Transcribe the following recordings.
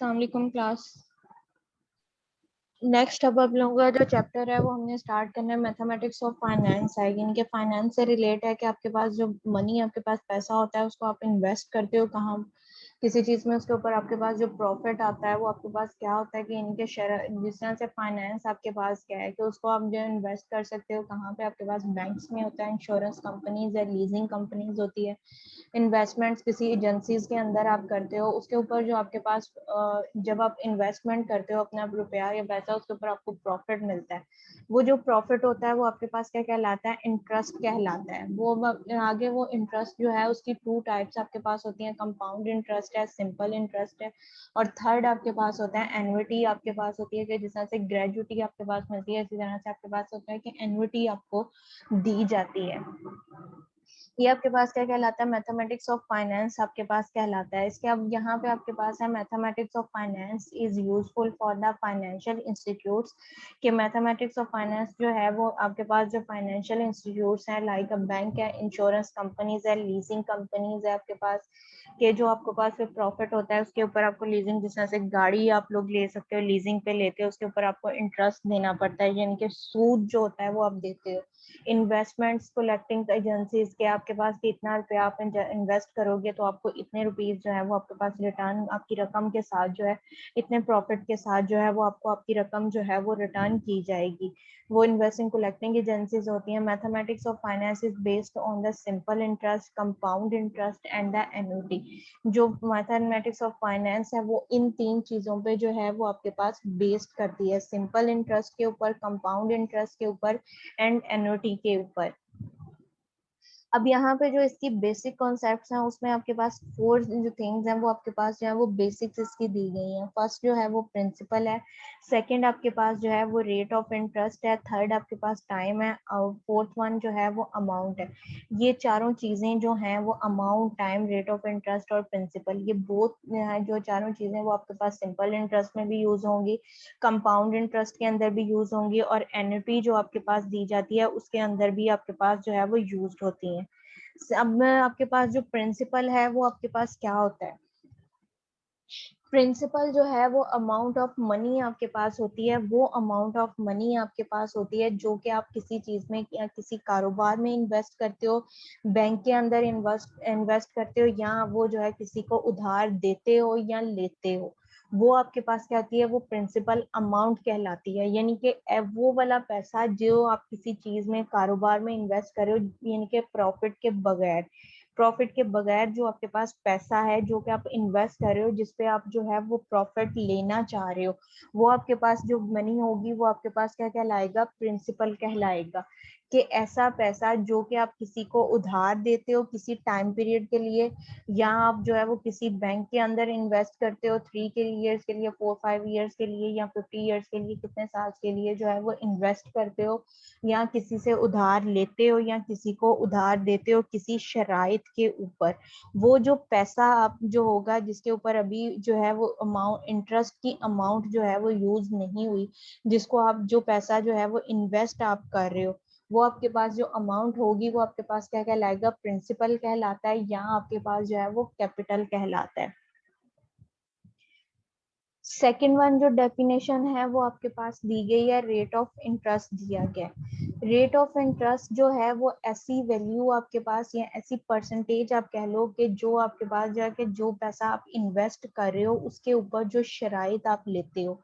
अस्सलाम वालेकुम class. Next अब आप लोगों का जो चैप्टर है वो हमने स्टार्ट करना है मैथमेटिक्स ऑफ फाइनेंस है। इनके फाइनेंस से रिलेट है कि आपके पास जो मनी आपके पास पैसा होता है उसको आप इन्वेस्ट करते हो कहाँ किसी चीज में, उसके ऊपर आपके पास जो प्रॉफिट आता है वो आपके पास क्या होता है कि इनके शेयर जिस तरह से फाइनेंस आपके पास क्या है कि उसको आप जो इन्वेस्ट कर सकते हो कहाँ पे आपके पास बैंक्स में होता है, इंश्योरेंस कंपनीज है, लीजिंग कंपनीज होती है, इन्वेस्टमेंट्स किसी एजेंसीज के अंदर आप करते हो उसके ऊपर जो आपके पास जब आप इन्वेस्टमेंट करते हो अपना रुपया या पैसा उसके ऊपर आपको प्रॉफिट मिलता है। वो जो प्रॉफिट होता है वो आपके पास क्या कहलाता है, इंटरेस्ट कहलाता है। वो आगे वो इंटरेस्ट जो है उसकी टू टाइप्स आपके पास होती हैं, कंपाउंड इंटरेस्ट है, सिंपल इंटरेस्ट है, और थर्ड आपके पास होता है एन्युटी आपके पास होती है कि जिस तरह से ग्रेजुटी आपके पास मिलती है इसी तरह से आपके पास होता है कि एन्युटी आपको दी जाती है। ये आपके पास क्या कहलाता है, मैथमेटिक्स ऑफ फाइनेंस आपके पास कहलाता है। इसके अब यहाँ पे आपके पास है mathematics of finance is useful for the financial institutes. कि मैथमेटिक्स ऑफ फाइनेंस जो है वो आपके पास जो फाइनेंशियल इंस्टीट्यूट्स हैं लाइक अ बैंक है, इंश्योरेंस कंपनीज है, लीजिंग कंपनीज है आपके पास के जो आपके पास फिर प्रॉफिट होता है उसके ऊपर आपको लीजिंग, जिस तरह से गाड़ी आप लोग ले सकते हो लीजिंग पे लेते हो उसके ऊपर आपको इंटरेस्ट देना पड़ता है, यानी कि सूद जो होता है वो आप देते हो। इन्वेस्टमेंट्स कलेक्टिंग एजेंसीज के आपके पास कितना रुपया आप इन्वेस्ट करोगे तो आपको इतने रुपीस जो है वो आपके पास रिटर्न आपकी रकम के साथ जो है इतने प्रॉफिट के साथ जो है वो आपको आपकी रकम जो है वो रिटर्न की जाएगी। वो इन्वेस्टिंग कलेक्टिंग एजेंसीज होती हैं। Mathematics of finance is based on the simple interest, compound interest and the annuity. जो मैथमेटिक्स ऑफ फाइनेंस है वो इन तीन चीजों पे जो है वो आपके पास बेस्ड करती है, सिंपल इंटरेस्ट के ऊपर, कंपाउंड इंटरेस्ट के ऊपर एंड एन्युटी के ऊपर। अब यहाँ पे जो इसकी बेसिक कॉन्सेप्ट्स हैं उसमें आपके पास फोर जो थिंग्स हैं वो आपके पास जो है वो बेसिक्स इसकी दी गई हैं। फर्स्ट जो है वो प्रिंसिपल है, सेकंड आपके पास जो है वो रेट ऑफ इंटरेस्ट है, थर्ड आपके पास टाइम है, और फोर्थ वन जो है वो अमाउंट है। ये चारों चीजें जो हैं वो amount, time, rate of interest और प्रिंसिपल, ये बोथ जो चारों चीजें वो आपके पास सिंपल इंटरेस्ट में भी यूज होंगी, कंपाउंड इंटरेस्ट के अंदर भी यूज होंगी, और एन्युटी जो आपके पास दी जाती है उसके अंदर भी आपके पास जो है वो यूज होती है। अब मैं आपके पास जो प्रिंसिपल है वो आपके पास क्या होता है, प्रिंसिपल जो है वो अमाउंट ऑफ मनी आपके पास होती है, वो अमाउंट ऑफ मनी आपके पास होती है जो कि आप किसी चीज में या किसी कारोबार में इन्वेस्ट करते हो, बैंक के अंदर इन्वेस्ट करते हो, या वो जो है किसी को उधार देते हो या लेते हो, वो आपके पास क्या होती है, वो प्रिंसिपल अमाउंट कहलाती है। यानी कि वो वाला पैसा जो आप किसी चीज में कारोबार में इन्वेस्ट कर रहे हो, यानी कि प्रॉफिट के बगैर जो आपके पास पैसा है जो कि आप इन्वेस्ट कर रहे हो, जिसपे आप जो है वो प्रॉफिट लेना चाह रहे हो, वो आपके पास जो मनी होगी वो आपके पास क्या कहलाएगा, प्रिंसिपल कहलाएगा। कि ऐसा पैसा जो कि आप किसी को उधार देते हो किसी टाइम पीरियड के लिए, या आप जो है वो किसी बैंक के अंदर इन्वेस्ट करते हो 3 के लिए 4-5 ईयर्स के लिए या 50 ईयर्स के लिए, कितने साल के लिए जो है वो इन्वेस्ट करते हो, या किसी से उधार लेते हो या किसी को उधार देते हो किसी शराइत के ऊपर, वो जो पैसा आप जो होगा जिसके ऊपर अभी जो है वो अमाउंट, इंटरेस्ट की अमाउंट जो है वो यूज नहीं हुई, जिसको आप जो पैसा जो है वो इन्वेस्ट आप कर रहे हो, वो आपके पास जो अमाउंट होगी वो आपके पास क्या कहलाएगा, प्रिंसिपल कहलाता है, या आपके पास जो है वो कैपिटल कहलाता है। सेकेंड वन जो डेफिनेशन है वो आपके पास दी गई है, रेट ऑफ इंटरेस्ट दिया गया है। रेट ऑफ इंटरेस्ट जो है वो ऐसी वैल्यू आपके पास या ऐसी परसेंटेज आप कह लो कि जो आपके पास जो है कि जो पैसा आप इन्वेस्ट कर रहे हो उसके ऊपर जो शराइत आप लेते हो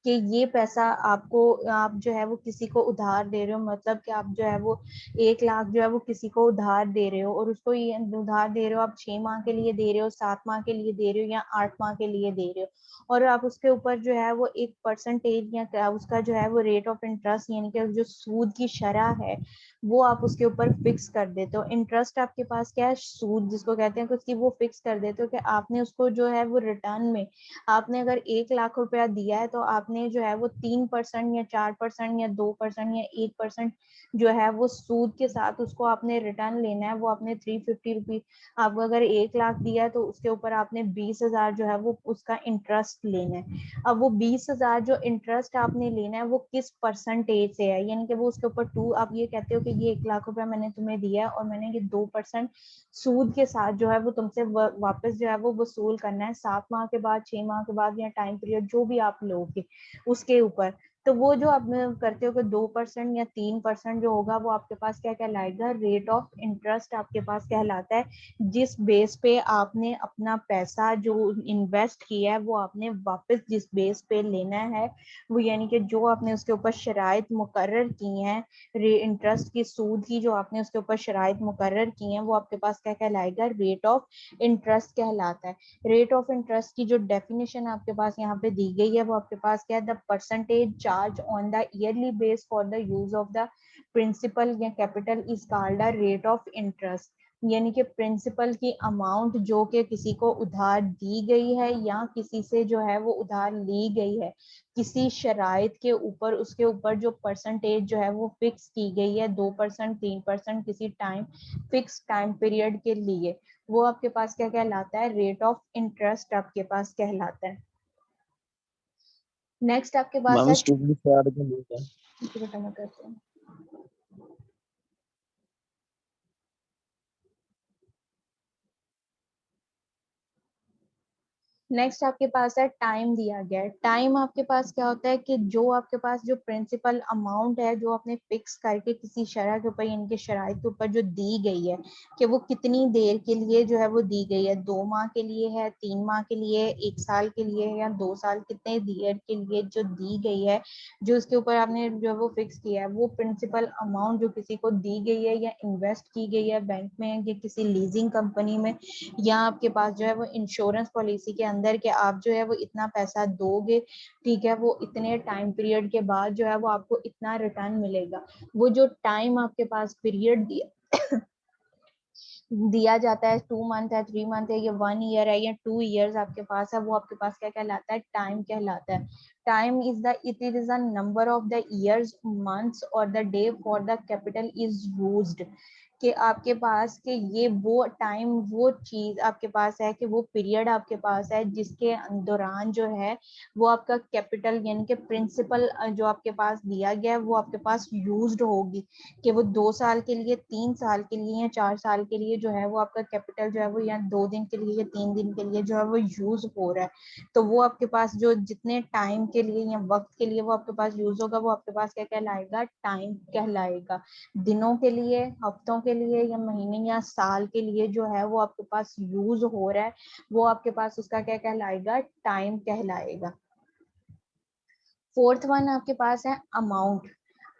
कि ये पैसा आपको, आप जो है वो किसी को उधार दे रहे हो, मतलब कि आप जो है वो 1 लाख जो है वो किसी को उधार दे रहे हो, और उसको ये उधार दे रहे हो आप 6 माह के लिए दे रहे हो, 7 माह के लिए दे रहे हो या 8 माह के लिए दे रहे हो, और आप उसके ऊपर जो है वो एक परसेंटेज या उसका जो है वो रेट ऑफ इंटरेस्ट यानी कि जो सूद की शरह है वो आप उसके ऊपर फिक्स कर देते हो। इंटरेस्ट आपके पास क्या है, सूद जिसको कहते हैं, उसकी वो फिक्स कर देते हो कि आपने उसको जो है वो रिटर्न में, आपने अगर 1 लाख रुपया दिया है तो आपने आपने जो है वो 3% या 4% या 2% या 1% जो है वो सूद के साथ उसको आपने रिटर्न लेना है। वो आपने 350 रुपी, आपको अगर 1 लाख दिया है तो उसके ऊपर आपने 20,000 जो है वो उसका इंटरेस्ट लेना है। अब वो 20,000 जो इंटरेस्ट आपने लेना है वो किस परसेंटेज से है, यानी कि वो उसके ऊपर आप ये कहते हो कि ये 1 लाख रुपया मैंने तुम्हें दिया है और मैंने ये 2% सूद के साथ जो है वो तुमसे वापस जो है वो वसूल करना है 7 माह के बाद, 6 माह के बाद, या टाइम पीरियड जो भी आप लोगे उसके ऊपर। तो वो जो आप करते हो कि 2% या 3% जो होगा वो आपके पास क्या कहलाएगा, रेट ऑफ इंटरेस्ट आपके पास कहलाता है। जिस बेस पे आपने अपना पैसा जो इन्वेस्ट किया है वो आपने वापस जिस बेस पे लेना है, वो यानी कि जो आपने उसके ऊपर शराइत मुकर्रर की हैं, इंटरेस्ट की सूद की जो आपने उसके ऊपर शराइत मुकर्रर की हैं, वो आपके पास क्या कहलाएगा, रेट ऑफ इंटरेस्ट कहलाता है। रेट ऑफ इंटरेस्ट की जो डेफिनेशन आपके पास यहाँ पे दी गई है वो आपके पास क्या है, the percentage charge on the yearly base for the use of the principal या capital is called a rate of interest. यानी कि प्रिंसिपल की अमाउंट जो कि किसी को उधार दी गई है या किसी से जो है वो उधार ली गई है, किसी शराइत के ऊपर, उसके ऊपर जो परसेंटेज जो है वो फिक्स की गई है, 2%, 3%, किसी टाइम फिक्स टाइम पीरियड के लिए, वो आपके पास क्या कहलाता है, रेट ऑफ इंटरेस्ट आपके पास कहलाता है। नेक्स्ट आपके पास मैम है, स्टूडेंट से आगे मिलता है। बेटा मैं करती हूँ। नेक्स्ट आपके पास है टाइम दिया गया है। टाइम आपके पास क्या होता है कि जो आपके पास जो प्रिंसिपल अमाउंट है जो आपने फिक्स करके किसी शरह के ऊपर, इनके शराइत के ऊपर जो दी गई है कि वो कितनी देर के लिए जो है वो दी गई है, 2 माह के लिए है, 3 माह के लिए, 1 साल के लिए या 2 साल, कितने देर के लिए जो दी गई है, जो उसके ऊपर आपने जो है वो फिक्स किया है, वो प्रिंसिपल अमाउंट जो किसी को दी गई है या इन्वेस्ट की गई है बैंक में या किसी लीजिंग कंपनी में, या आपके पास जो है वो इंश्योरेंस पॉलिसी के अंदर के आप जो है वो इतना पैसा दोगे, ठीक है, वो इतने टाइम पीरियड के बाद जो है वो आपको इतना रिटर्न मिलेगा। वो जो टाइम आपके पास पीरियड दिया जाता है, 2 मंथ है, 3 मंथ है, या 1 ईयर है, या 2 ईयर्स आपके पास है, वो आपके पास क्या कहलाता है, टाइम कहलाता है। Time is the it is a number of the years, months और the day for the capital is used, कि आपके पास के ये वो टाइम, वो चीज आपके पास है कि वो पीरियड आपके पास है जिसके दौरान जो है वो आपका कैपिटल यानी कि प्रिंसिपल जो आपके पास दिया गया है वो आपके पास यूज्ड होगी, कि वो 2 साल के लिए, 3 साल के लिए या 4 साल के लिए जो है वो आपका कैपिटल जो है वो या 2 दिन के लिए या 3 दिन के लिए जो है वो यूज हो रहा है। तो वो आपके पास जो जितने टाइम के लिए या वक्त के लिए वो आपके पास यूज होगा वो आपके पास क्या कहलाएगा, टाइम कहलाएगा। दिनों के लिए, हफ्तों के लिए या महीने या साल के लिए जो है वो आपके पास यूज हो रहा है, वो आपके पास उसका क्या कहलाएगा, टाइम कहलाएगा। फोर्थ वन आपके पास है अमाउंट।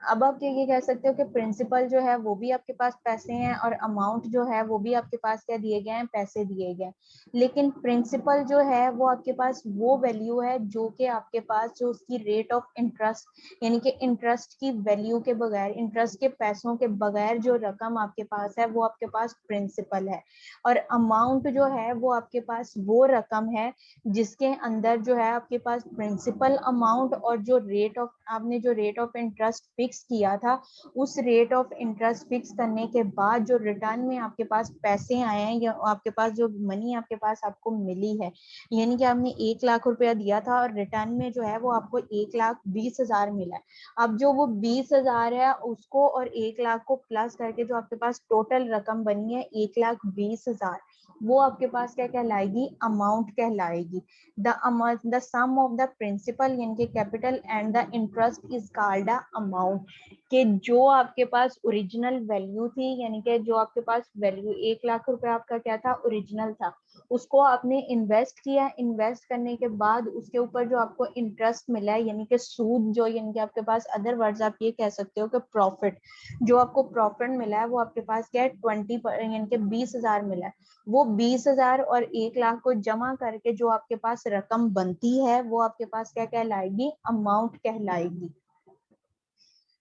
अब आप ये कह सकते हो कि प्रिंसिपल जो है वो भी आपके पास पैसे हैं और अमाउंट जो है वो भी आपके पास क्या दिए गए हैं, पैसे दिए गए हैं। लेकिन प्रिंसिपल जो है वो आपके पास वो वैल्यू है जो कि आपके पास जो उसकी रेट ऑफ इंटरेस्ट यानी कि इंटरेस्ट की वैल्यू के बगैर, इंटरेस्ट के पैसों के बगैर जो रकम आपके पास है वो आपके पास प्रिंसिपल है। और अमाउंट जो है वो आपके पास वो रकम है जिसके अंदर जो है आपके पास प्रिंसिपल अमाउंट और जो रेट ऑफ, आपने जो रेट ऑफ इंटरेस्ट फिक्स किया था, उस रेट ऑफ इंटरेस्ट फिक्स करने के बाद जो रिटर्न में आपके पास पैसे आए हैं या आपके पास जो मनी आपके पास आपको मिली है, यानी कि आपने 1 लाख रुपया दिया था और रिटर्न में जो है वो आपको 1,20,000 मिला है। अब जो वो 20,000 है उसको और 1 लाख को प्लस करके जो आपके पास टोटल रकम बनी है 1,20,000, वो आपके पास क्या कहलाएगी, अमाउंट कहलाएगी। The sum of the principal यानी कि capital and the interest is called a amount, कि जो आपके पास ओरिजिनल वैल्यू थी, यानी कि जो आपके पास वैल्यू 1 लाख रुपए आपका क्या था, ओरिजिनल था, उसको आपने इन्वेस्ट किया, इन्वेस्ट करने के बाद उसके ऊपर जो आपको इंटरेस्ट मिला है यानी कि सूद, जो यानी कि आपके पास अदर वर्ड्स आप ये कह सकते हो कि प्रॉफिट, जो आपको प्रॉफिट मिला है वो आपके पास क्या है, 20 यानी कि 20,000 मिला है। वो 20,000 और 1 लाख को जमा करके जो आपके पास रकम बनती है वो आपके पास क्या कहलाएगी, अमाउंट कहलाएगी।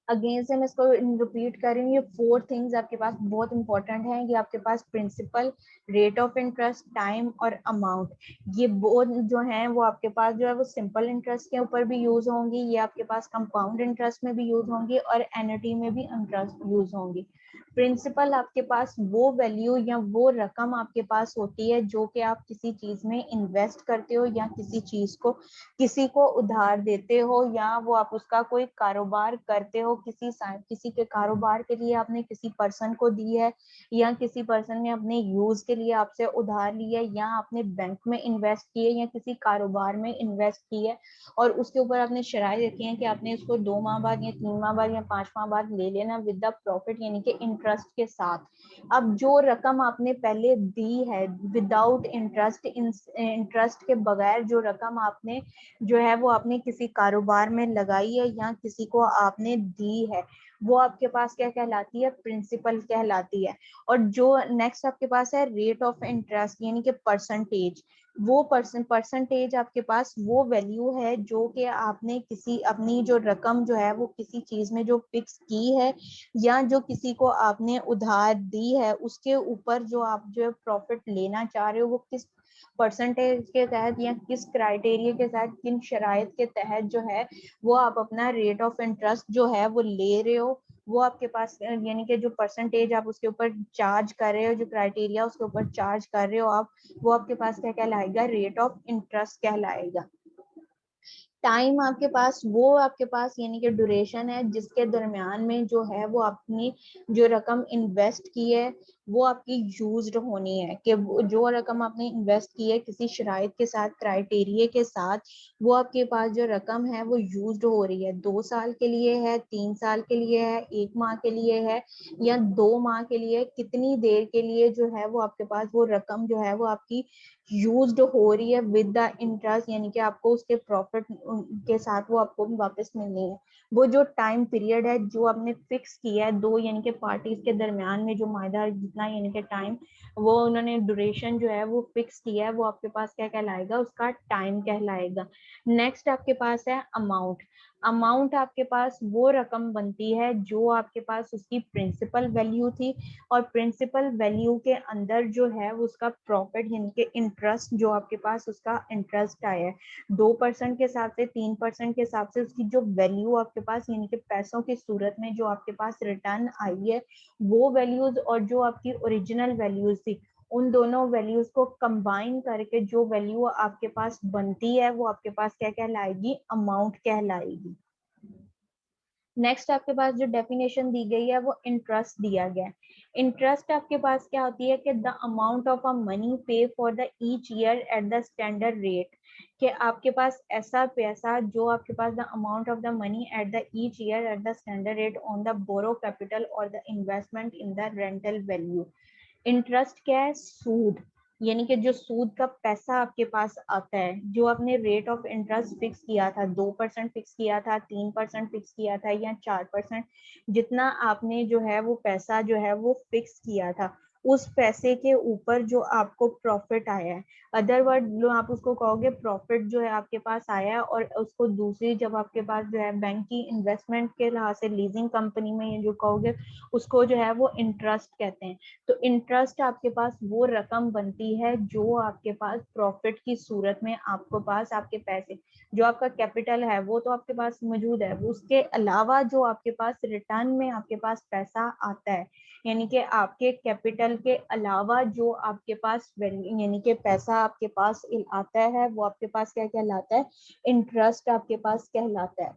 अगेन से मैं इसको रिपीट कर रही हूँ, ये 4 थिंग्स आपके पास बहुत इंपॉर्टेंट हैं। ये आपके पास principal, rate of interest, time और अमाउंट, ये बहुत जो हैं वो आपके पास जो है वो सिंपल इंटरेस्ट के ऊपर भी यूज होंगी, ये आपके पास कंपाउंड इंटरेस्ट में भी यूज होंगी और एन्युटी में भी इंटरेस्ट यूज होंगी। प्रिंसिपल आपके पास वो वैल्यू या वो रकम आपके पास होती है जो कि आप किसी चीज में इन्वेस्ट करते हो या किसी चीज को किसी को उधार देते हो या वो आप उसका कोई कारोबार करते हो, किसी के कारोबार के लिए आपने किसी पर्सन को दी है या किसी पर्सन ने अपने यूज के लिए आपसे उधार लिया है या आपने बैंक में इन्वेस्ट किए या किसी कारोबार में इन्वेस्ट किए और उसके ऊपर आपने शराइ रखी है कि आपने इसको 2 माह बाद या 3 माह बाद या 5 माह बाद ले लेना विद द प्रॉफिट यानी कि इंटरेस्ट के साथ। अब जो रकम आपने पहले दी है विदाउट इंटरेस्ट, इंटरेस्ट के बगैर जो रकम आपने जो है वो आपने किसी कारोबार में लगाई है या किसी को आपने दी है, वो आपके पास क्या कहलाती है, प्रिंसिपल कहलाती है। और जो नेक्स्ट आपके पास है रेट ऑफ इंटरेस्ट यानी कि परसेंटेज, वो परसेंटेज आपके पास वो वैल्यू है जो कि आपने किसी अपनी जो रकम जो है वो किसी चीज में जो फिक्स की है या जो किसी को आपने उधार दी है उसके ऊपर जो आप जो प्रॉफिट लेना चाह रहे हो वो किस परसेंटेज के तहत या किस क्राइटेरिया के तहत, किन शराइत के तहत जो है वो आप अपना रेट ऑफ इंटरेस्ट जो है वो ले रहे हो, वो आपके पास यानी कि जो परसेंटेज आप उसके ऊपर चार्ज कर रहे हो, जो क्राइटेरिया उसके ऊपर चार्ज कर रहे हो आप, वो आपके पास क्या कहलाएगा, रेट ऑफ इंटरेस्ट कहलाएगा। टाइम आपके पास यानी कि ड्यूरेशन है जिसके दरमियान में जो है वो अपनी जो रकम इन्वेस्ट की है वो आपकी यूज्ड होनी है, कि जो रकम आपने इन्वेस्ट की है किसी शराइत के साथ, क्राइटेरिया के साथ, वो आपके पास जो रकम है वो यूज्ड हो रही है। 2 साल के लिए है, 3 साल के लिए है, 1 माह के लिए है या 2 माह के लिए, कितनी देर के लिए जो है वो आपके पास वो रकम जो है वो आपकी यूज्ड हो रही है विद द इंटरेस्ट, यानी कि आपको उसके प्रॉफिट के साथ वो आपको वापस मिलनी है। वो जो टाइम पीरियड है जो आपने फिक्स किया है दो यानी कि पार्टीज के दरमियान में, जो मायदा जितना यानी कि टाइम वो उन्होंने ड्यूरेशन जो है वो फिक्स किया है, वो आपके पास क्या कहलाएगा, उसका टाइम कहलाएगा। नेक्स्ट आपके पास है अमाउंट। अमाउंट आपके पास वो रकम बनती है जो आपके पास उसकी प्रिंसिपल वैल्यू थी और प्रिंसिपल वैल्यू के अंदर जो है उसका प्रॉफिट यानी कि इंटरेस्ट जो आपके पास उसका इंटरेस्ट आया है 2% के हिसाब से, 3% के हिसाब से, उसकी जो वैल्यू आपके पास यानी कि पैसों की सूरत में जो आपके पास रिटर्न आई है वो वैल्यूज और जो आपकी ओरिजिनल वैल्यूज थी उन दोनों वैल्यूज को कंबाइन करके जो वैल्यू आपके पास बनती है वो आपके पास क्या कहलाएगी, अमाउंट कहलाएगी। नेक्स्ट आपके पास जो डेफिनेशन दी गई है वो इंटरेस्ट दिया गया है। इंटरेस्ट आपके पास क्या होती है कि the amount of a money pay for the each year at the standard rate, कि आपके पास ऐसा पैसा जो आपके पास the amount of the money at the each year at the standard rate on the borrow capital और the investment in the rental value. Interest क्या है, सूद, यानी कि जो सूद का पैसा आपके पास आता है, जो आपने रेट ऑफ इंटरेस्ट फिक्स किया था, 2% फिक्स किया था, 3% फिक्स किया था या 4%, जितना आपने जो है वो पैसा जो है वो फिक्स किया था उस पैसे के ऊपर जो आपको प्रॉफिट आया है, अदर वर्ड आप उसको कहोगे प्रॉफिट जो है आपके पास आया है, और उसको दूसरी जब आपके पास जो है बैंक की इन्वेस्टमेंट के लिहाज से लीजिंग कंपनी में ये जो कहोगे उसको जो है वो इंटरेस्ट कहते हैं। तो इंटरेस्ट आपके पास वो रकम बनती है जो आपके पास प्रॉफिट की सूरत में आपको पास आपके पैसे, जो आपका कैपिटल है वो तो आपके पास मौजूद है, उसके अलावा जो आपके पास रिटर्न में आपके पास पैसा आता है, यानी कि आपके कैपिटल के अलावा जो आपके पास यानी कि पैसा आपके पास आता है वो आपके पास क्या कहलाता है, इंटरेस्ट आपके पास कहलाता है।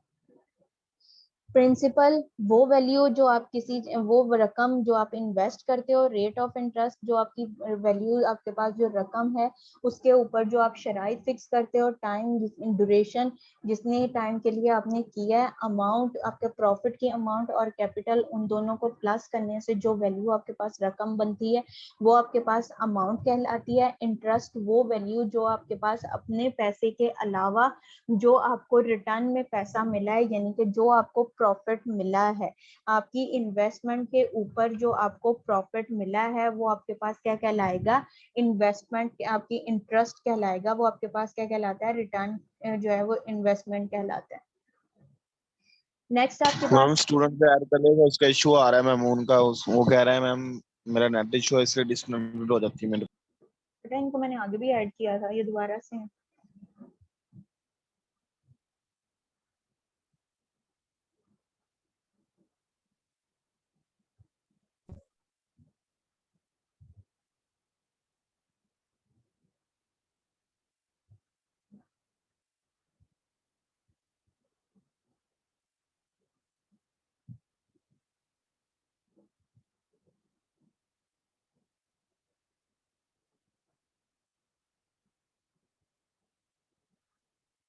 प्रिंसिपल वो वैल्यू जो आप किसी वो रकम जो आप इन्वेस्ट करते हो, रेट ऑफ इंटरेस्ट जो आपकी वैल्यू आपके पास जो रकम है उसके ऊपर जो आप शराइत फिक्स करते हो, टाइम ड्यूरेशन जितने टाइम के लिए आपने किया है, अमाउंट आपके प्रॉफिट की अमाउंट और कैपिटल उन दोनों को प्लस करने से जो वैल्यू आपके पास रकम बनती है वो आपके पास अमाउंट कहलाती है। इंटरेस्ट वो वैल्यू जो आपके पास अपने पैसे के अलावा जो आपको रिटर्न में पैसा मिला है, यानी कि जो आपको प्रॉफिट मिला है, आपकी इन्वेस्टमेंट के ऊपर जो आपको प्रॉफिट मिला है वो आपके पास क्या कहलाएगा, इन्वेस्टमेंट, आपकी इंटरेस्ट कहलाएगा, वो आपके पास क्या कहलाता है, रिटर्न जो है वो इन्वेस्टमेंट कहलाता है। नेक्स्ट आपके मैम पास, स्टूडेंट पे ऐड कर लेगा, उसका इशू आ रहा है मैम, उनका वो कह रहा है मैम मेरा नेट इशू है इसलिए डिस्कनेक्ट हो जाती है मेरे। बेटा इनको मैंने आगे भी ऐड किया था, ये दोबारा से।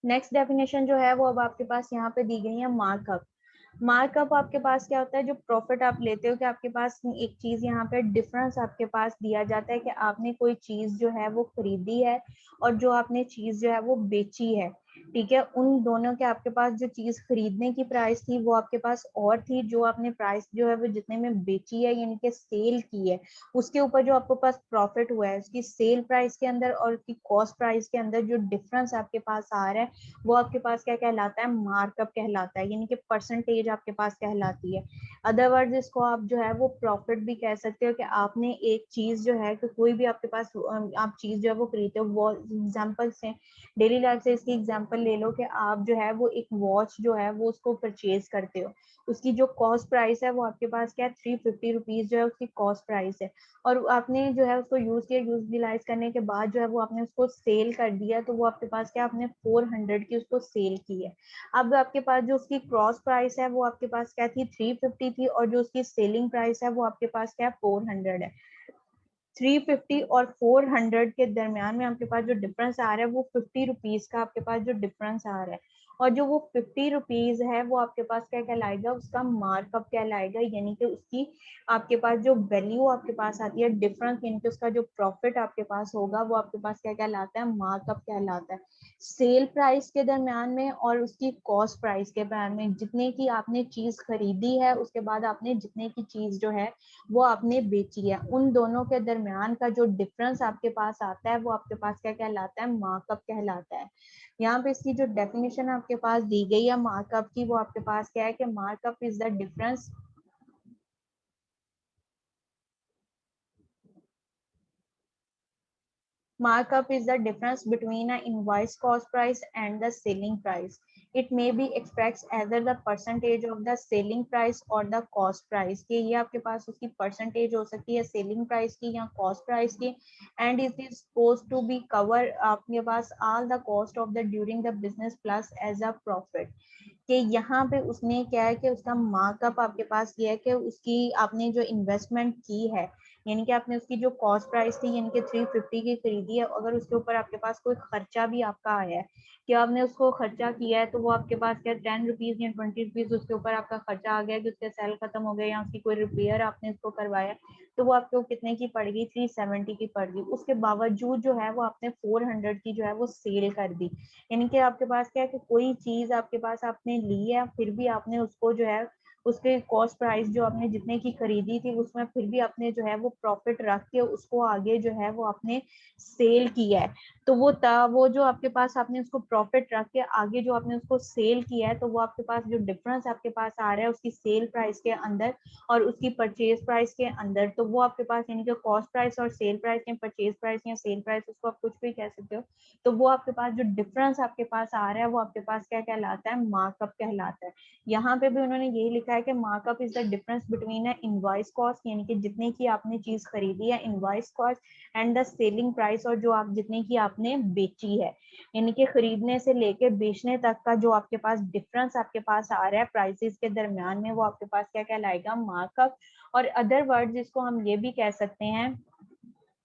नेक्स्ट डेफिनेशन जो है वो अब आपके पास यहाँ पे दी गई है, मार्कअप। मार्कअप आपके पास क्या होता है, जो प्रॉफिट आप लेते हो कि आपके पास एक चीज यहाँ पे डिफरेंस आपके पास दिया जाता है कि आपने कोई चीज जो है वो खरीदी है और जो आपने चीज जो है वो बेची है। ठीक है, उन दोनों के आपके पास जो चीज खरीदने की प्राइस थी वो आपके पास और थी, जो आपने प्राइस जो है वो जितने में बेची है यानी कि सेल की है, उसके ऊपर जो आपके पास प्रॉफिट हुआ है, उसकी सेल प्राइस के अंदर और उसकी कॉस्ट प्राइस के अंदर जो डिफरेंस आपके पास आ रहा है वो आपके पास क्या कहलाता है, मार्कअप कहलाता है, यानी कि परसेंटेज आपके पास कहलाती है। अदरवाइज इसको आप जो है वो प्रॉफिट भी कह सकते हो कि आपने एक चीज जो है कि कोई भी आपके पास आप चीज जो है वो खरीदते हो, वो एग्जांपल से डेली लाइफ से इसकी एग्जांपल ले लो कि आप जो है वो एक वॉच जो है वो उसको परचेज करते हो, उसकी जो कॉस्ट प्राइस है वो आपके पास क्या है, 350 रुपीज जो है उसकी कॉस्ट प्राइस है, और आपने जो है उसको यूज किया, यूटिलाइज करने के बाद जो है वो आपने उसको सेल कर दिया, तो वो आपके पास क्या, आपने 400 की उसको सेल की है। अब आपके पास जो उसकी क्रॉस प्राइस है वो आपके पास क्या थी, 350 थी, और जो उसकी सेलिंग प्राइस है वो आपके पास क्या है, 400 है। 350 और 400 के दरमियान में आपके पास जो डिफरेंस आ रहा है वो 50 रुपीज का आपके पास जो डिफरेंस आ रहा है, और जो वो 50 रुपीज है वो आपके पास क्या कहलाएगा, उसका मार्कअप कहलाएगा, यानी कि उसकी आपके पास जो वैल्यू आपके पास आती है डिफरेंस, यानी कि उसका जो प्रॉफिट आपके पास होगा वो आपके पास क्या कहलाता है, मार्कअप कहलाता है। सेल प्राइस के दरमियान में और उसकी कॉस्ट प्राइस के दरमियान में, जितने की आपने चीज खरीदी है उसके बाद आपने जितने की चीज जो है वो आपने बेची है, उन दोनों के दरमियान का जो डिफरेंस आपके पास आता है वो आपके पास क्या कहलाता है, मार्कअप कहलाता है। यहाँ पे इसकी जो डेफिनेशन आपके पास दी गई है मार्कअप की, वो आपके पास क्या है कि markup is the difference, markup is the difference between an invoice cost price and the selling price. It may be expressed either the percentage of the selling price or the cost price, कि ये आपके पास उसकी percentage हो सकती है selling price की या cost price की, and it is supposed to be cover आपके पास all the cost of the during the business plus as a profit, कि यहाँ पे उसने क्या है कि उसका मार्कअप आपके पास ये है कि उसकी आपने जो इन्वेस्टमेंट की है, यानी कि आपने उसकी जो कॉस्ट प्राइस थी यानी कि 350 की खरीदी है, अगर उसके ऊपर आपके पास कोई खर्चा भी आपका आया है कि आपने उसको खर्चा किया है, तो वो आपके पास क्या 10 रुपीज या 20 रुपीज उसके ऊपर आपका खर्चा आ गया कि उसके सेल खत्म हो गया या उसकी कोई रिपेयर आपने उसको करवाया, तो वो आपको कितने की पड़ गई, 370 की पड़ गई, उसके बावजूद जो है वो आपने 400 की जो है वो सेल कर दी। यानी कि आपके पास क्या है कि कोई चीज आपके पास आपने ली है फिर भी आपने उसको जो है उसके कॉस्ट प्राइस जो आपने जितने की खरीदी थी उसमें फिर भी आपने जो है वो प्रॉफिट रख के उसको आगे जो है वो आपने सेल किया है, तो वो जो आपके पास आपने उसको प्रॉफिट रख के आगे जो आपने उसको सेल किया है, तो वो आपके पास जो डिफरेंस आपके पास आ रहा है उसकी सेल प्राइस के अंदर और उसकी परचेज प्राइस के अंदर, तो वो आपके पास यानी कि कॉस्ट प्राइस और सेल प्राइस या परचेज प्राइस या सेल प्राइस, उसको आप कुछ भी कह सकते हो, तो वो आपके पास जो डिफरेंस आपके पास आ रहा है वो आपके पास क्या कहलाता है, मार्कअप कहलाता है। यहाँ पे भी उन्होंने यही लिखा है कि markup is the difference between a invoice cost, यानी कि जितने की आपने चीज खरीदी है invoice cost, and the selling price, और जो आप जितने की आपने बेची है, यानी कि खरीदने से लेके बेचने तक का जो आपके पास डिफरेंस आपके पास आ रहा है प्राइसेस के दरमियान में, वो आपके पास क्या कहलाएगा, मार्कअप। और अदर वर्ड जिसको हम ये भी कह सकते हैं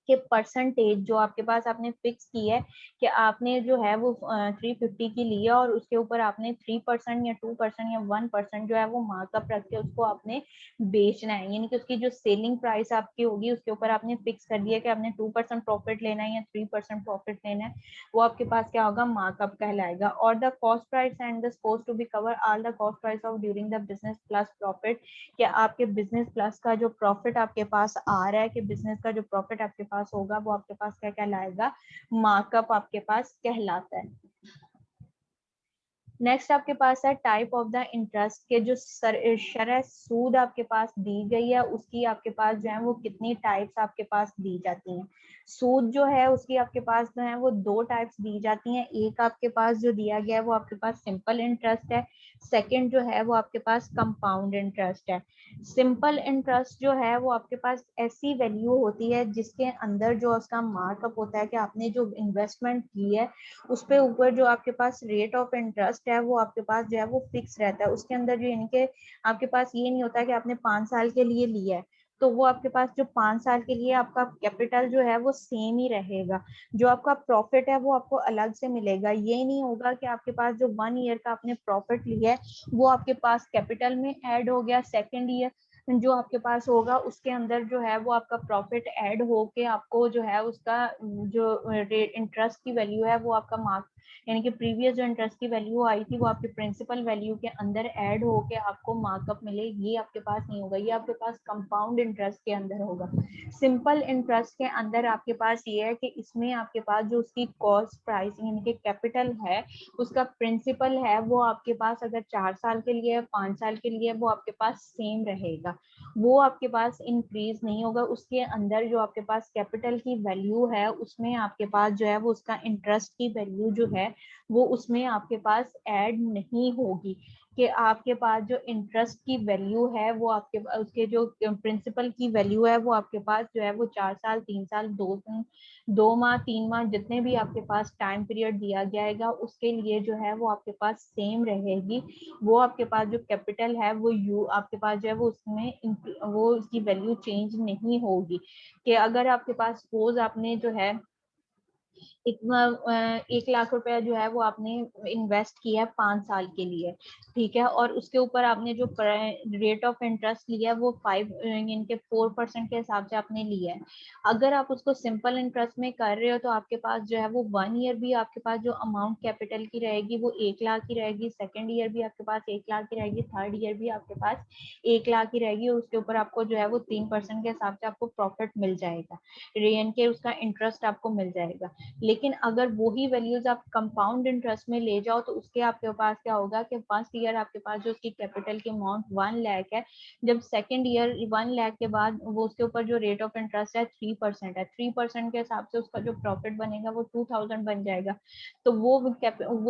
कि परसेंटेज जो आपके पास आपने फिक्स की है कि आपने जो है वो 350 की ली है और उसके ऊपर आपने 3% या 2% या 1% जो है वो मार्कअप रख के उसको आपने बेचना है, यानी कि उसकी जो सेलिंग प्राइस आपकी होगी उसके ऊपर आपने फिक्स कर दिया कि आपने 2% प्रॉफिट लेना है या 3% प्रॉफिट लेना है, वो आपके पास क्या होगा, मार्कअप कहलाएगा। और the cost price and the suppose to be cover all the cost price of during the business plus profit, कि आपके बिजनेस प्लस का जो प्रॉफिट आपके पास आ रहा है, कि बिजनेस का जो प्रॉफिट आपके पास होगा वो आपके पास क्या कहलाएगा, मार्कअप आपके पास कहलाता है। नेक्स्ट आपके पास है टाइप ऑफ द इंटरेस्ट के जो शरह सूद आपके पास दी गई है उसकी आपके पास जो है वो कितनी टाइप्स आपके पास दी जाती हैं। सूद जो है उसकी आपके पास जो है वो दो टाइप्स दी जाती हैं। एक आपके पास जो दिया गया है वो आपके पास सिंपल इंटरेस्ट है, सेकंड जो है वो आपके पास कंपाउंड इंटरेस्ट है। सिंपल इंटरेस्ट जो है वो आपके पास ऐसी वैल्यू होती है जिसके अंदर जो उसका मार्कअप होता है कि आपने जो इन्वेस्टमेंट की है उस पे ऊपर जो आपके पास रेट ऑफ इंटरेस्ट है वो आपके पास जो है वो फिक्स रहता है। उसके अंदर जो यानी कि आपके पास ये नहीं होता कि आपने 5 साल के लिए लिया है तो वो आपके पास जो 5 साल के लिए आपका कैपिटल जो है वो सेम ही रहेगा, जो आपका प्रॉफिट है वो आपको अलग से मिलेगा। ये नहीं होगा कि आपके पास जो 1 ईयर का आपने प्रॉफिट लिया है वो आपके पास कैपिटल में ऐड हो गया, सेकेंड ईयर जो आपके पास होगा उसके अंदर जो है वो आपका प्रॉफिट ऐड होके आपको जो है उसका जो इंटरेस्ट की वैल्यू है वो आपका मार्क यानी कि प्रीवियस जो इंटरेस्ट की वैल्यू आई थी वो आपके प्रिंसिपल वैल्यू के अंदर ऐड होके आपको मार्कअप मिले, ये आपके पास नहीं होगा। ये आपके पास कंपाउंड इंटरेस्ट के अंदर होगा। सिंपल इंटरेस्ट के अंदर आपके पास ये है कि इसमें आपके पास जो उसकी कॉस्ट प्राइस यानी कि कैपिटल है उसका प्रिंसिपल है वो आपके पास अगर 4 साल के लिए 5 साल के लिए वो आपके पास सेम रहेगा, वो आपके पास इंक्रीज नहीं होगा। उसके अंदर जो आपके पास कैपिटल की वैल्यू है उसमें आपके पास जो है वो उसका इंटरेस्ट की वैल्यू जो है वो उसमें आपके पास ऐड नहीं होगी कि आपके पास जो इंटरेस्ट की वैल्यू है वो आपके उसके जो प्रिंसिपल की वैल्यू है वो आपके पास जो है वो 4 साल 3 साल 2 माह 3 माह जितने भी आपके पास टाइम पीरियड दिया जाएगा उसके लिए जो है वो आपके पास सेम रहेगी। वो आपके पास जो कैपिटल है वो आपके पास जो है वो उसमें वो उसकी वैल्यू चेंज नहीं होगी। कि अगर आपके पास सपोज आपने जो है 1 लाख रुपया जो है वो आपने इन्वेस्ट किया है 5 साल के लिए, ठीक है, और उसके ऊपर आपने जो रेट ऑफ इंटरेस्ट लिया है वो 4% के हिसाब से आपने लिया है। अगर आप उसको सिंपल इंटरेस्ट में कर रहे हो तो आपके पास जो है वो 1 ईयर भी आपके पास जो अमाउंट कैपिटल की रहेगी वो 1 लाख की रहेगी, सेकेंड ईयर भी आपके पास 1 लाख की रहेगी, थर्ड ईयर भी आपके पास 1 लाख की रहेगी और उसके ऊपर आपको जो है वो 3% के हिसाब से आपको प्रॉफिट मिल जाएगा, रेन के उसका इंटरेस्ट आपको मिल जाएगा। लेकिन अगर वही वैल्यूज आप कंपाउंड इंटरेस्ट में ले जाओ तो उसके आपके पास क्या होगा कि फर्स्ट ईयर आपके पास जो उसकी कैपिटल की अमाउंट 1 लाख है, जब सेकेंड ईयर 1 लाख के बाद वो उसके ऊपर जो रेट ऑफ इंटरेस्ट है 3% है, 3% के हिसाब से उसका जो प्रॉफिट बनेगा वो 2000 बन जाएगा। तो वो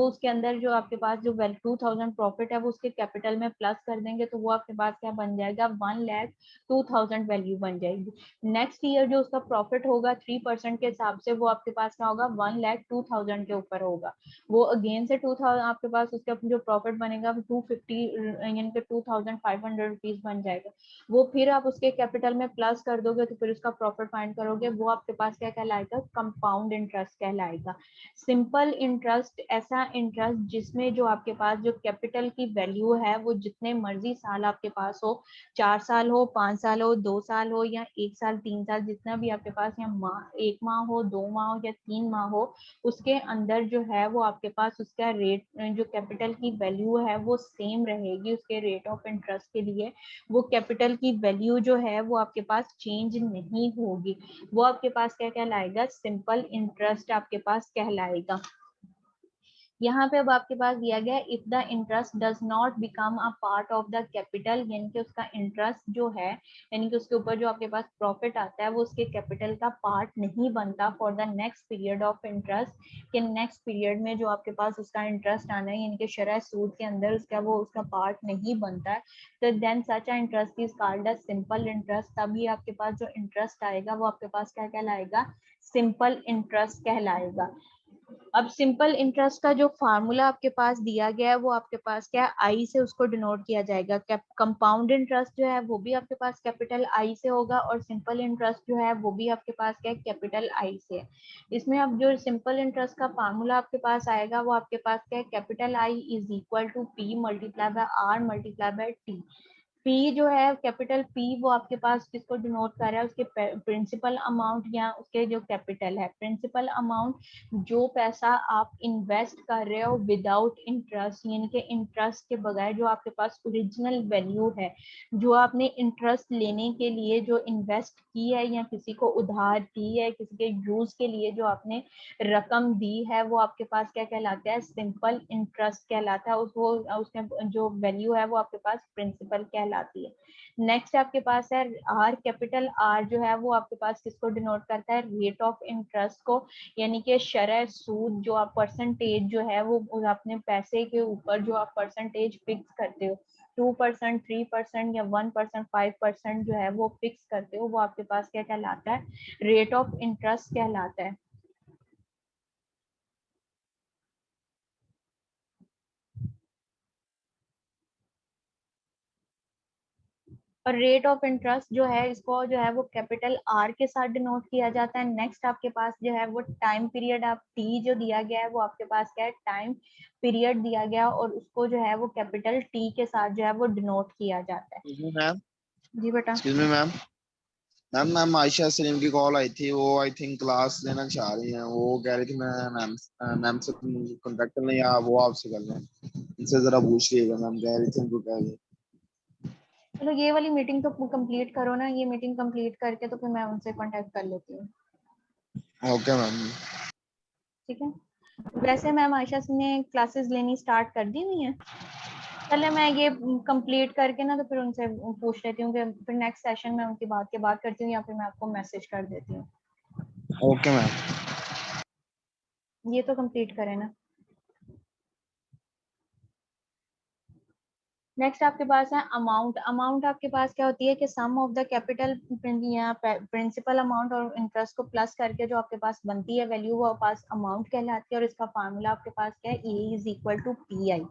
उसके अंदर जो आपके पास जो 2000 प्रॉफिट है वो उसके कैपिटल में प्लस कर देंगे तो वो आपके पास क्या बन जाएगा 1,02,000 वैल्यू बन जाएगी। नेक्स्ट ईयर जो उसका प्रॉफिट होगा 3% के हिसाब से वो आपके पास क्या होगा 1,02,000 के ऊपर होगा। वो अगेन से 2000 आपके पास उसका जो प्रॉफिट बनेगा 250 यानी कि 2,500 रुपीज बन जाएगा। वो फिर आप उसके कैपिटल में प्लस कर दोगे तो फिर उसका प्रॉफिट फाइंड करोगे, वो आपके पास क्या कहलाएगा कंपाउंड इंटरेस्ट कहलाएगा। सिंपल इंटरेस्ट ऐसा इंटरेस्ट जिसमें जो आपके पास जो कैपिटल की वैल्यू है वो जितने मर्जी साल आपके पास हो, 4 साल हो 5 साल हो 2 साल हो या 1 साल 3 साल जितना भी आपके पास या 1 माह हो 2 माह हो या 3 माह हो, उसके अंदर जो है वो आपके पास उसका रेट जो कैपिटल की वैल्यू है वो सेम रहेगी उसके रेट ऑफ इंटरेस्ट के लिए। वो कैपिटल की वैल्यू जो है वो आपके पास चेंज नहीं होगी, वो आपके पास क्या कहलाएगा सिंपल इंटरेस्ट आपके पास कहलाएगा। यहाँ पे अब आपके पास दिया गया if the interest does not become a part of the capital, यानी कि उसका इंटरेस्ट जो है यानी कि उसके ऊपर जो आपके पास प्रॉफिट आता है वो उसके कैपिटल का पार्ट नहीं बनता for the next period of interest, के नेक्स्ट पीरियड में जो आपके पास उसका इंटरेस्ट आना है यानी कि शरह सूद के अंदर उसका वो उसका पार्ट नहीं बनता है, तो then such a interest is called a simple interest. तभी आपके पास जो इंटरेस्ट आएगा वो आपके पास क्या कहलाएगा सिंपल इंटरेस्ट कहलाएगा। अब सिंपल इंटरेस्ट का जो फार्मूला आपके पास दिया गया है वो आपके पास क्या आई से उसको डिनोट किया जाएगा। कंपाउंड इंटरेस्ट जो है वो भी आपके पास कैपिटल आई से होगा और सिंपल इंटरेस्ट जो है वो भी आपके पास क्या कैपिटल आई से है। इसमें अब जो सिंपल इंटरेस्ट का फार्मूला आपके पास आएगा वो आपके पास क्या capital I is equal to P multiply by R multiply by T. P जो है कैपिटल पी वो आपके पास किसको डिनोट कर रहा है, उसके प्रिंसिपल अमाउंट या उसके जो कैपिटल है। प्रिंसिपल अमाउंट जो पैसा आप इन्वेस्ट कर रहे हो विदाउट इंटरेस्ट, यानी कि इंटरेस्ट के बगैर, जो आपके पास ओरिजिनल वैल्यू है, जो आपने इंटरेस्ट लेने के लिए जो इन्वेस्ट की है या किसी को उधार दी है, किसी के यूज के लिए जो आपने रकम दी है, वो आपके पास क्या कहलाता है, सिंपल इंटरेस्ट कहलाता है। उसके जो वैल्यू है वो आपके पास प्रिंसिपल कहलाती है। नेक्स्ट आपके पास है आर, कैपिटल आर जो है वो आपके पास किसको डिनोट करता है, रेट ऑफ इंटरेस्ट को, यानी कि शरह सूद, जो आप परसेंटेज जो है वो अपने पैसे के ऊपर जो आप परसेंटेज फिक्स करते हो, 2%, 3% या 1%, 5% जो है वो फिक्स करते हो, वो आपके पास क्या कहलाता है, रेट ऑफ इंटरेस्ट कहलाता है। और रेट ऑफ इंटरेस्ट जो है इसको जो है वो कैपिटल आर के साथ डिनोट किया जाता है। नेक्स्ट आपके पास जो है वो टाइम पीरियड, आप टी जो दिया गया है वो आपके पास क्या है, टाइम पीरियड दिया गया और उसको जो है वो कैपिटल टी के साथ जो है वो डिनोट किया जाता है। मैम, जी बेटा। Excuse me ma'am. Ma'am ma'am Ayesha Salim की कॉल आई थी, वो आई थिंक क्लास लेना चाह रही हैं। वो कह रही थी मैं मैम मैम से कांटेक्ट कर लें या वो आपसे कर लें, इनसे जरा पूछ लीजिएगा। मैम कह रही थी उनको कह रही। चलो ये वाली मीटिंग तो कंप्लीट करो ना, ये मीटिंग कंप्लीट करके तो फिर मैं उनसे कांटेक्ट कर लेती हूँ। Okay ma'am. ठीक है। वैसे मैम आयशा ने क्लासेस लेनी स्टार्ट कर दी हुई है। चले मैं ये कंप्लीट करके ना तो फिर उनसे पूछ लेती हूँ कि फिर नेक्स्ट सेशन में उनकी बात के बात करती हूँ या फिर मैं आपको मैसेज कर देती हूँ। Okay ma'am. ये तो कंप्लीट करें ना। नेक्स्ट आपके पास है अमाउंट। अमाउंट आपके पास क्या होती है कि सम ऑफ द कैपिटल या प्रिंसिपल अमाउंट और इंटरेस्ट को प्लस करके जो आपके पास बनती है वैल्यू वो पास अमाउंट कहलाती है। और इसका फार्मूला आपके पास क्या है, A is equal to P I.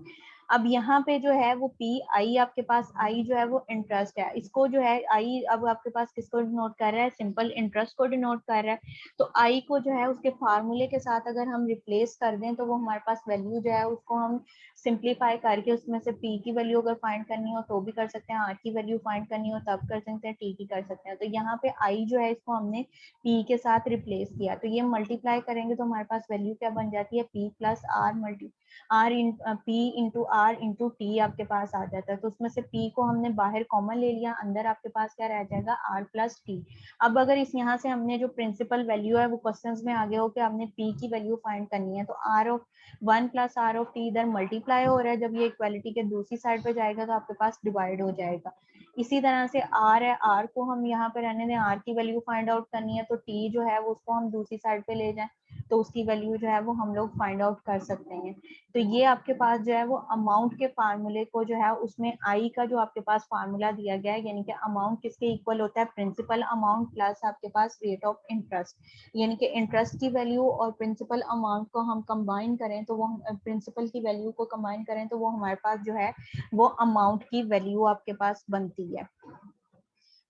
अब यहाँ पे जो है वो पी आई आपके पास, आई जो है वो इंटरेस्ट है, इसको जो है आई अब आपके पास किसको डिनोट कर रहा है, सिंपल इंटरेस्ट को डिनोट कर रहा है। तो आई को जो है उसके फार्मूले के साथ अगर हम रिप्लेस कर दें तो वो हमारे पास वैल्यू जो है उसको हम सिंप्लीफाई करके उसमें से पी की वैल्यू अगर फाइंड करनी हो तो भी कर सकते हैं, आर की वैल्यू फाइंड करनी हो तब कर सकते हैं, टी की कर सकते हैं। तो यहाँ पे आई जो है इसको हमने पी के साथ रिप्लेस किया, तो ये मल्टीप्लाई करेंगे तो हमारे पास वैल्यू क्या बन जाती है, P plus R multi R in P into R into T आपके पास आ जाता है। तो उसमें से पी को हमने बाहर कॉमन ले लिया, अंदर आपके पास क्या रह जाएगा, आर प्लस टी। अब अगर इस यहाँ से हमने जो प्रिंसिपल वैल्यू है वो क्वेश्चंस में आगे हो कि हमने पी की वैल्यू फाइंड करनी है, तो R of 1 plus R of T इधर मल्टीप्लाई हो रहा है, जब ये इक्वालिटी के दूसरी साइड पे जाएगा तो आपके पास डिवाइड हो जाएगा। इसी तरह से आर है, आर को हम यहाँ पे रहने दें, आर की वैल्यू फाइंड आउट करनी है तो टी जो है वो उसको हम दूसरी साइड पे ले जाएं तो उसकी वैल्यू जो है वो हम लोग फाइंड आउट कर सकते हैं। तो ये आपके पास जो है वो अमाउंट के फार्मूले को जो है उसमें आई का जो आपके पास फार्मूला दिया गया है, यानी कि अमाउंट किसके इक्वल होता है, प्रिंसिपल अमाउंट प्लस आपके पास रेट ऑफ इंटरेस्ट, यानी कि इंटरेस्ट की वैल्यू और प्रिंसिपल अमाउंट को हम कंबाइन करें तो वो प्रिंसिपल की वैल्यू को कंबाइन करें तो वो हमारे पास जो है वो अमाउंट की वैल्यू आपके पास बनती है।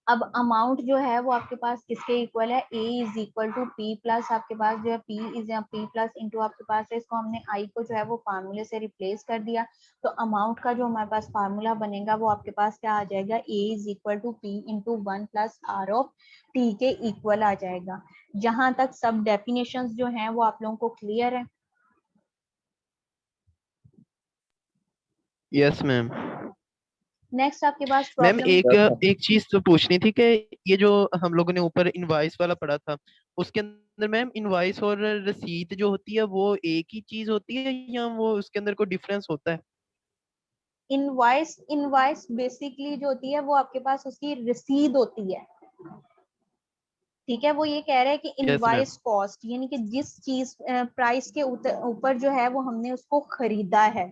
अब अमाउंट जो है वो आपके पास किसके इक्वल है, A is equal to P plus आपके पास जो है P is P plus into आपके पास है, इसको हमने आई को जो है वो फार्मूले से रिप्लेस कर दिया। तो अमाउंट का जो हमारे पास फार्मूला बनेगा वो आपके पास क्या आ जाएगा, A is equal to P into 1 plus R of T के इक्वल आ जाएगा। जहां तक सब डेफिनेशंस जो हैं वो आप लोगों को क्लियर है। Yes ma'am. नेक्स्ट आपके पास मैम प्रॉब्लम। एक एक चीज तो पूछनी थी कि ये जो हम लोगों ने ऊपर इनवाइस वाला पढ़ा था उसके अंदर मैम इनवाइस और रसीद जो होती है वो एक ही चीज होती है या वो उसके अंदर कोई डिफरेंस होता है? इनवाइस इनवाइस बेसिकली जो होती है वो आपके पास उसकी रसीद होती है। ठीक है, वो ये कह रहा है कि यस मैम। इनवाइस कॉस्ट यानी कि जिस चीज प्राइस के ऊपर जो है वो हमने उसको खरीदा है,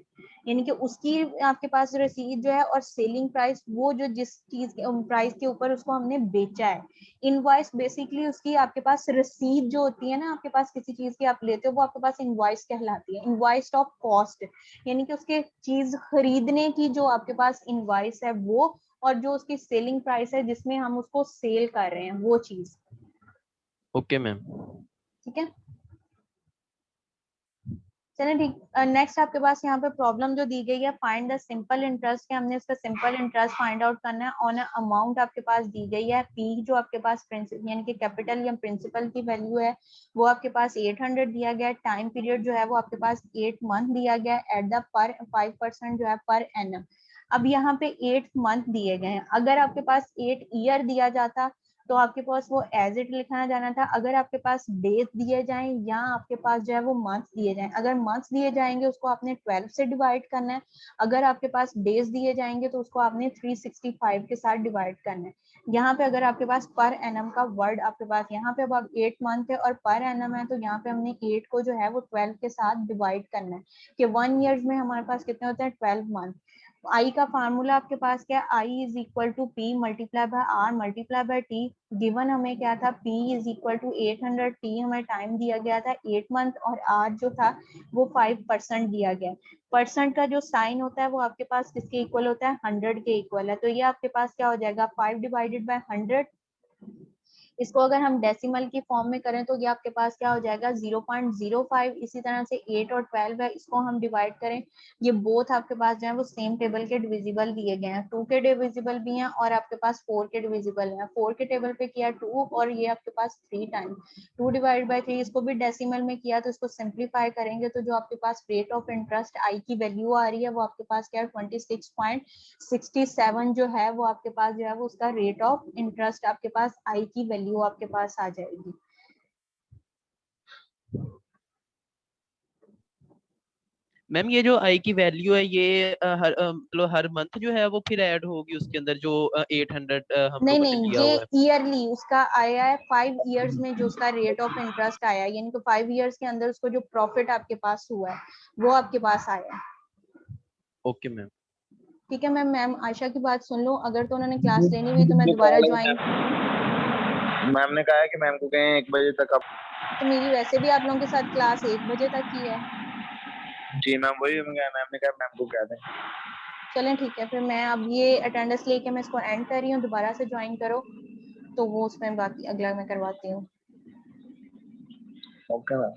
यानी कि उसकी आपके पास रसीद जो है, और सेलिंग प्राइस वो जो जिस चीज के प्राइस के ऊपर उसको हमने बेचा है। इनवाइस बेसिकली उसकी आपके पास रसीद जो होती है ना, आपके पास किसी चीज की आप लेते हो वो आपके पास इनवाइस कहलाती है, इनवाइस ऑफ कॉस्ट, यानी कि उसके चीज खरीदने की जो आपके पास इनवाइस है वो, और जो उसकी सेलिंग प्राइस है जिसमें हम उसको सेल कर रहे हैं वो चीज। Okay ma'am. ठीक है, चलिए ठीक। नेक्स्ट आपके पास यहाँ पे प्रॉब्लम जो दी गई है, फाइंड द सिंपल इंटरेस्ट, के हमने इसका सिंपल इंटरेस्ट फाइंड आउट करना है ऑन अमाउंट आपके पास दी गई है पी, जो आपके पास प्रिंसिपल यानी कि कैपिटल या प्रिंसिपल की वैल्यू है वो आपके पास 800 दिया गया है। टाइम पीरियड जो है वो आपके पास 8 मंथ दिया गया है एट द पर 5% जो है पर एनम। अब यहाँ पे 8 मंथ दिए गए हैं, अगर आपके पास 8 ईयर दिया जाता तो आपके पास वो एज इट लिखना जाना था। अगर आपके पास डेज दिए जाएं या आपके पास जो है वो मंथ्स दिए जाएं, अगर मंथ्स दिए जाएंगे उसको आपने 12 से डिवाइड करना है, अगर आपके पास डेज दिए जाएंगे तो उसको आपने 365 के साथ डिवाइड करना है। यहाँ पे अगर आपके पास पर एनम का वर्ड आपके पास यहाँ पे अब 8 मंथ है और पर एनम है, तो यहाँ पे हमने 8 को जो है वो 12 के साथ डिवाइड करना है कि 1 ईयर में हमारे पास कितने होते हैं 12 मंथ। आई का फार्मूला आपके पास क्या है, I is equal to P multiply by R multiply by T. Given हमें क्या था, P is equal to 800, T हमें टाइम दिया गया था 8 मंथ और R जो था वो 5% दिया गया। परसेंट का जो साइन होता है वो आपके पास किसके इक्वल होता है, 100 के इक्वल है। तो ये आपके पास क्या हो जाएगा 5 डिवाइडेड बाय 100। इसको अगर हम डेसिमल की फॉर्म में करें तो ये आपके पास क्या हो जाएगा 0.05। इसी तरह से 8 और 12 है, इसको हम डिवाइड करें, ये बोथ आपके पास जो है वो सेम टेबल के डिविजिबल दिए गए हैं। 2 के डिविजिबल भी हैं और आपके पास 4 के डिविजिबल हैं। 4 के टेबल पे किया 2 और ये आपके पास 3 टाइम 2 डिवाइड बाय 3। इसको भी डेसिमल में किया तो इसको सिंप्लीफाई करेंगे तो जो आपके पास रेट ऑफ इंटरेस्ट आई की वैल्यू आ रही है वो आपके पास क्या है 26.67 जो है वो आपके पास जो है वो उसका रेट ऑफ इंटरेस्ट आपके पास आई की वैल्यू आपके पास आ जाएगी। मैम ये जो आई की वैल्यू है ये मतलब हर मंथ जो है वो फिर ऐड होगी उसके अंदर जो 800 हम नहीं लोगों ने नहीं, लिया ये हुआ है। ईयरली उसका आया है 5 इयर्स में जो उसका रेट ऑफ इंटरेस्ट आया है, यानी कि 5 इयर्स के अंदर उसको जो प्रॉफिट आपके पास हुआ है वो आपके पास आया है। Okay ma'am. ठीक है मैम, मैम आयशा की बात सुन लो, अगर तो उन्होंने क्लास लेनी हुई तो मैं दोबारा ज्वाइन। मैम ने कहा है कि मैम को कहें 1 बजे तक आप। तो मेरी वैसे भी आप लोगों के साथ क्लास 1 बजे तक की है। जी मैम, वही मैम ने कहा मैम को कह दें। चलें ठीक है, फिर मैं अब ये अटेंडेंस लेके मैं इसको एंड कर रही हूँ, दोबारा से ज्वाइन करो तो वो उसमें बाकी अगला मैं करवाती हूँ। Okay ma'am.